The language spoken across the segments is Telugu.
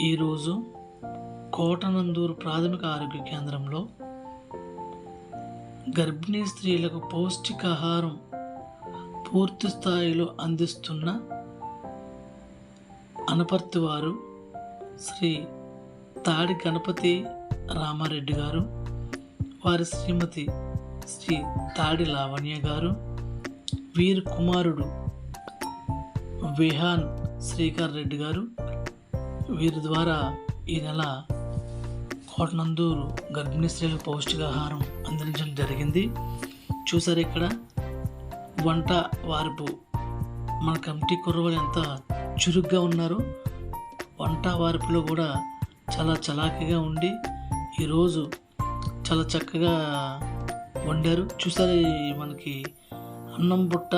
ఈరోజు కోటనందూరు ప్రాథమిక ఆరోగ్య కేంద్రంలో గర్భిణీ స్త్రీలకు పౌష్టికాహారం పూర్తి స్థాయిలో అందిస్తున్న అనపర్తి వారు శ్రీ తాడి గణపతి రామారెడ్డి గారు, వారి శ్రీమతి శ్రీ తాడి లావణ్య గారు, వీరి కుమారుడు విహాన్ శ్రీకర్ రెడ్డి గారు, వీరి ద్వారా ఈ నెల కోటనందూరు గర్భిణీ స్త్రీలకు పౌష్టికాహారం అందించడం జరిగింది. చూసారు ఇక్కడ వంట వార్పు మన కమిటీ కుర్రవాళ్ళు ఎంత చురుగ్గా ఉన్నారు. వంట వార్పులో కూడా చాలా చలాకీగా ఉండి ఈరోజు చాలా చక్కగా వండారు. చూసారు మనకి అన్నం బుట్ట,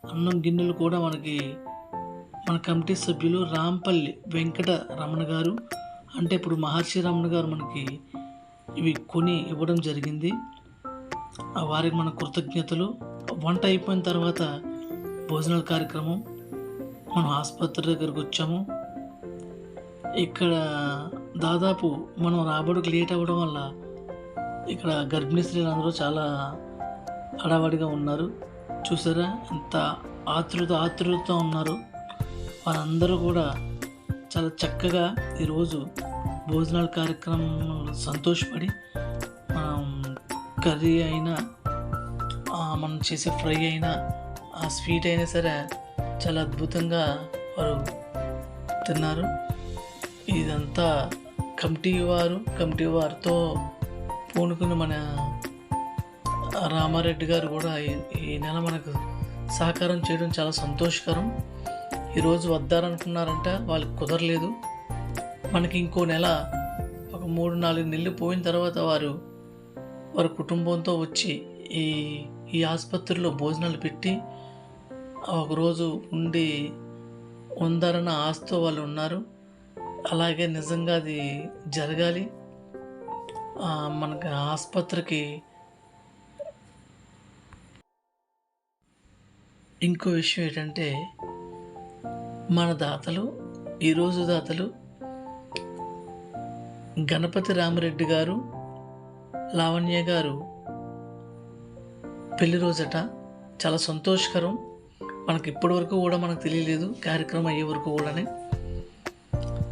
అన్నం గిన్నెలు కూడా మనకి మన కమిటీ సభ్యులు రాంపల్లి వెంకట రమణ గారు, అంటే ఇప్పుడు మహర్షి రమణ గారు మనకి ఇవి కొని ఇవ్వడం జరిగింది. వారికి మన కృతజ్ఞతలు. వంట అయిపోయిన తర్వాత భోజనాల కార్యక్రమం మనం ఆసుపత్రి దగ్గరకు వచ్చాము. ఇక్కడ దాదాపు మనం రాబడికి లేట్ అవ్వడం వల్ల ఇక్కడ గర్భిణీ స్త్రీలు అందరూ చాలా హడావడిగా ఉన్నారు. చూసారా ఎంత ఆతృత ఉన్నారు. వారందరూ కూడా చాలా చక్కగా ఈరోజు భోజనాల కార్యక్రమంలో సంతోషపడి కర్రీ అయినా మనం చేసే ఫ్రై అయినా ఆ స్వీట్ అయినా సరే చాలా అద్భుతంగా వారు తిన్నారు. ఇదంతా కమిటీ వారితో పూనుకుని మన రామారెడ్డి గారు కూడా ఈ నెల మనకు సహకారం చేయడం చాలా సంతోషకరం. ఈరోజు వద్దారనుకున్నారంట, వాళ్ళకి కుదరలేదు. మనకి ఇంకో నెల ఒక 3-4 నెలలు పోయిన తర్వాత వారి కుటుంబంతో వచ్చి ఈ ఆసుపత్రిలో భోజనాలు పెట్టి ఒకరోజు ఉండి ఉందారన్న ఆశతో వాళ్ళు ఉన్నారు. అలాగే నిజంగా అది జరగాలి. మనకి ఆసుపత్రికి ఇంకో విషయం ఏంటంటే మన దాతలు, ఈరోజు దాతలు గణపతి రామరెడ్డి గారు, లావణ్య గారు పెళ్లి రోజట. చాలా సంతోషకరం. మనకి ఇప్పటి వరకు కూడా మనకు తెలియలేదు, కార్యక్రమం అయ్యే వరకు కూడానే.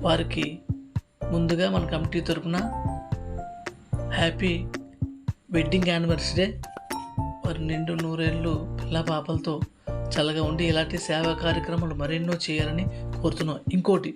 వారికి ముందుగా మన కమిటీ తరఫున హ్యాపీ వెడ్డింగ్ యానివర్సరీ. వారి నిండు నూరేళ్ళు పిల్ల పాపలతో చల్లగా ఉండి ఇలాంటి సేవా కార్యక్రమాలు మరెన్నో చేయాలని కోరుతున్నాం. ఇంకోటి